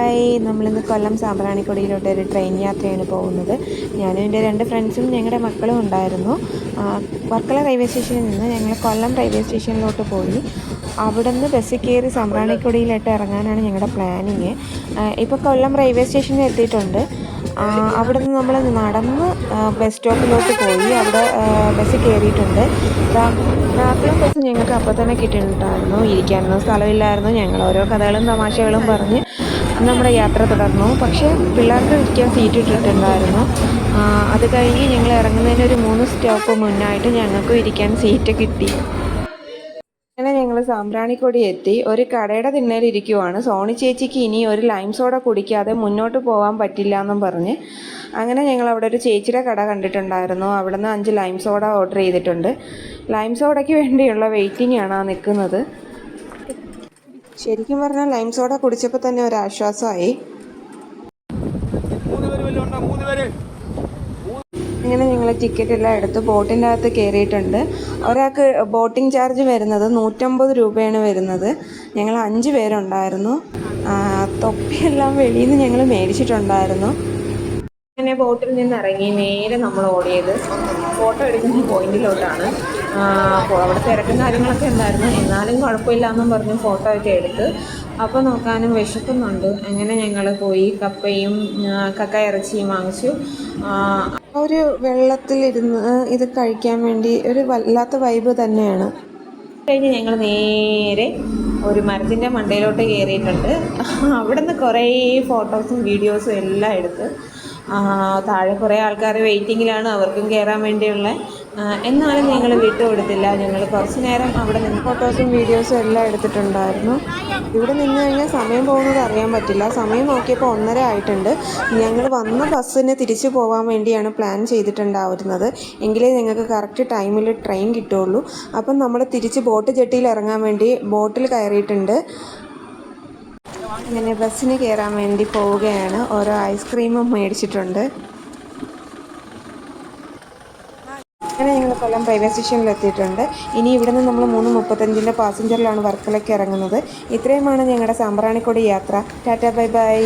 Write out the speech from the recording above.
Hi, നമ്മളിന്ന് കൊല്ലം സാമ്പ്രാണിക്കൊടിയിലോട്ട് ഒരു train യാത്രയാണ് പോകുന്നത്. ഞാനും എൻ്റെ 2 ഫ്രണ്ട്സും ഞങ്ങളുടെ മക്കളും ഉണ്ടായിരുന്നു. വർക്കല റെയിൽവേ സ്റ്റേഷനിൽ നിന്ന് ഞങ്ങൾ കൊല്ലം റെയിൽവേ സ്റ്റേഷനിലോട്ട് പോയി. അവിടെ നിന്ന് ബസ്സിൽ കയറി സാമ്പ്രാണിക്കൊടിയിലോട്ട് ഇറങ്ങാനാണ് ഞങ്ങളുടെ പ്ലാനിങ്. ഇപ്പോൾ കൊല്ലം റെയിൽവേ സ്റ്റേഷനിൽ എത്തിയിട്ടുണ്ട്. അവിടെ നിന്ന് നമ്മൾ നടന്ന് ബസ് സ്റ്റോപ്പിലോട്ട് പോയി. അവിടെ ബസ്സിൽ കയറിയിട്ടുണ്ട്. രാത്രിയും ബസ് ഞങ്ങൾക്ക് അപ്പോൾ തന്നെ കിട്ടിയിട്ടുണ്ടായിരുന്നു. ഇരിക്കാനൊന്നും സ്ഥലമില്ലായിരുന്നു. ഞങ്ങൾ ഓരോ കഥകളും തമാശകളും പറഞ്ഞ് നമ്മുടെ യാത്ര തുടർന്നു. പക്ഷേ പിള്ളേർക്ക് ഇരിക്കാൻ സീറ്റ് ഇട്ടിട്ടുണ്ടായിരുന്നു. അത് കഴിഞ്ഞ് ഞങ്ങൾ ഇറങ്ങുന്നതിന് ഒരു 3 സ്റ്റോപ്പ് മുന്നായിട്ട് ഞങ്ങൾക്കും ഇരിക്കാൻ സീറ്റ് കിട്ടി. അങ്ങനെ ഞങ്ങൾ സാമ്പ്രാണിക്കൊടി എത്തി. ഒരു കടയുടെ തിണ്ണയിലിരിക്കുവാണ്. സോണി ചേച്ചിക്ക് ഇനി ഒരു ലൈം സോഡ കുടിക്കാതെ മുന്നോട്ട് പോകാൻ പറ്റില്ല എന്നും പറഞ്ഞ് അങ്ങനെ ഞങ്ങൾ അവിടെ ഒരു ചേച്ചിയുടെ കട കണ്ടിട്ടുണ്ടായിരുന്നു. അവിടെ നിന്ന് 5 ലൈം സോഡ ഓർഡർ ചെയ്തിട്ടുണ്ട്. ലൈം സോഡയ്ക്ക് വേണ്ടിയുള്ള വെയിറ്റിംഗ് ആണ് നിൽക്കുന്നത്. ശരിക്കും പറഞ്ഞാൽ ലൈം സോഡ കുടിച്ചപ്പോൾ തന്നെ ഒരു ആശ്വാസമായി. അങ്ങനെ ഞങ്ങൾ ടിക്കറ്റ് എല്ലാം എടുത്ത് ബോട്ടിൻ്റെ അകത്ത് കയറിയിട്ടുണ്ട്. ഒരാൾക്ക് ബോട്ടിംഗ് ചാർജ് വരുന്നത് 150 രൂപയാണ് വരുന്നത്. ഞങ്ങൾ 5 പേരുണ്ടായിരുന്നു. തൊപ്പിയെല്ലാം വെളിയിൽ നിന്ന് ഞങ്ങൾ മേടിച്ചിട്ടുണ്ടായിരുന്നു. അങ്ങനെ ബോട്ടിൽ നിന്ന് ഇറങ്ങി നേരെ നമ്മൾ ഓടിയത് ഫോട്ടോ എടുക്കുന്ന പോയിന്റിലോട്ടാണ്. അവിടെ തിരക്കും കാര്യങ്ങളൊക്കെ ഉണ്ടായിരുന്നു. എന്നാലും കുഴപ്പമില്ലാന്നും പറഞ്ഞ് ഫോട്ടോ ഒക്കെ എടുത്ത്. അപ്പോൾ നോക്കാനും വിശക്കുന്നുണ്ട്. അങ്ങനെ ഞങ്ങൾ പോയി കപ്പയും കക്ക ഇറച്ചിയും വാങ്ങിച്ചു. ഒരു വെള്ളത്തിലിരുന്ന് ഇത് കഴിക്കാൻ വേണ്ടി ഒരു വല്ലാത്ത വൈബ് തന്നെയാണ്. കഴിഞ്ഞ് ഞങ്ങൾ നേരെ ഒരു മരത്തിൻ്റെ മണ്ടയിലോട്ട് കയറിയിട്ടുണ്ട്. അവിടെ നിന്ന് കുറേ ഫോട്ടോസും വീഡിയോസും എല്ലാം എടുത്ത് താഴെ കുറേ ആൾക്കാർ വെയിറ്റിങ്ങിലാണ്. അവർക്കും കയറാൻ വേണ്ടിയുള്ള എന്നാലും ഞങ്ങൾ വിട്ടുകൊടുത്തില്ല. ഞങ്ങൾ കുറച്ച് നേരം അവിടെ നിന്ന് ഫോട്ടോസും വീഡിയോസും എല്ലാം എടുത്തിട്ടുണ്ടായിരുന്നു. ഇവിടെ നിന്ന് കഴിഞ്ഞാൽ സമയം പോകുന്നത് അറിയാൻ പറ്റില്ല. സമയം നോക്കിയപ്പോൾ 1:30 ആയിട്ടുണ്ട്. ഞങ്ങൾ വന്ന ബസ്സിന് തിരിച്ചു പോകാൻ വേണ്ടിയാണ് പ്ലാൻ ചെയ്തിട്ടുണ്ടായിരുന്നത്. എങ്കിലേ ഞങ്ങൾക്ക് കറക്റ്റ് ടൈമിൽ ട്രെയിൻ കിട്ടുകയുള്ളൂ. അപ്പം നമ്മൾ തിരിച്ച് ബോട്ട് ജെട്ടിയിൽ ഇറങ്ങാൻ വേണ്ടി ബോട്ടിൽ കയറിയിട്ടുണ്ട്. അങ്ങനെ ബസ്സിന് കയറാൻ വേണ്ടി പോവുകയാണ്. ഓരോ ഐസ്ക്രീമും മേടിച്ചിട്ടുണ്ട്. അങ്ങനെ ഞങ്ങൾ കൊല്ലം റെയിൽവേ സ്റ്റേഷനിൽ എത്തിയിട്ടുണ്ട്. ഇനി ഇവിടെ നിന്ന് നമ്മൾ 3:35 പാസഞ്ചറിലാണ് വർക്കലയ്ക്ക് ഇറങ്ങുന്നത്. ഇത്രയുമാണ് ഞങ്ങളുടെ സാമ്പ്രാണിക്കൊടി യാത്ര. Tata, bye bye.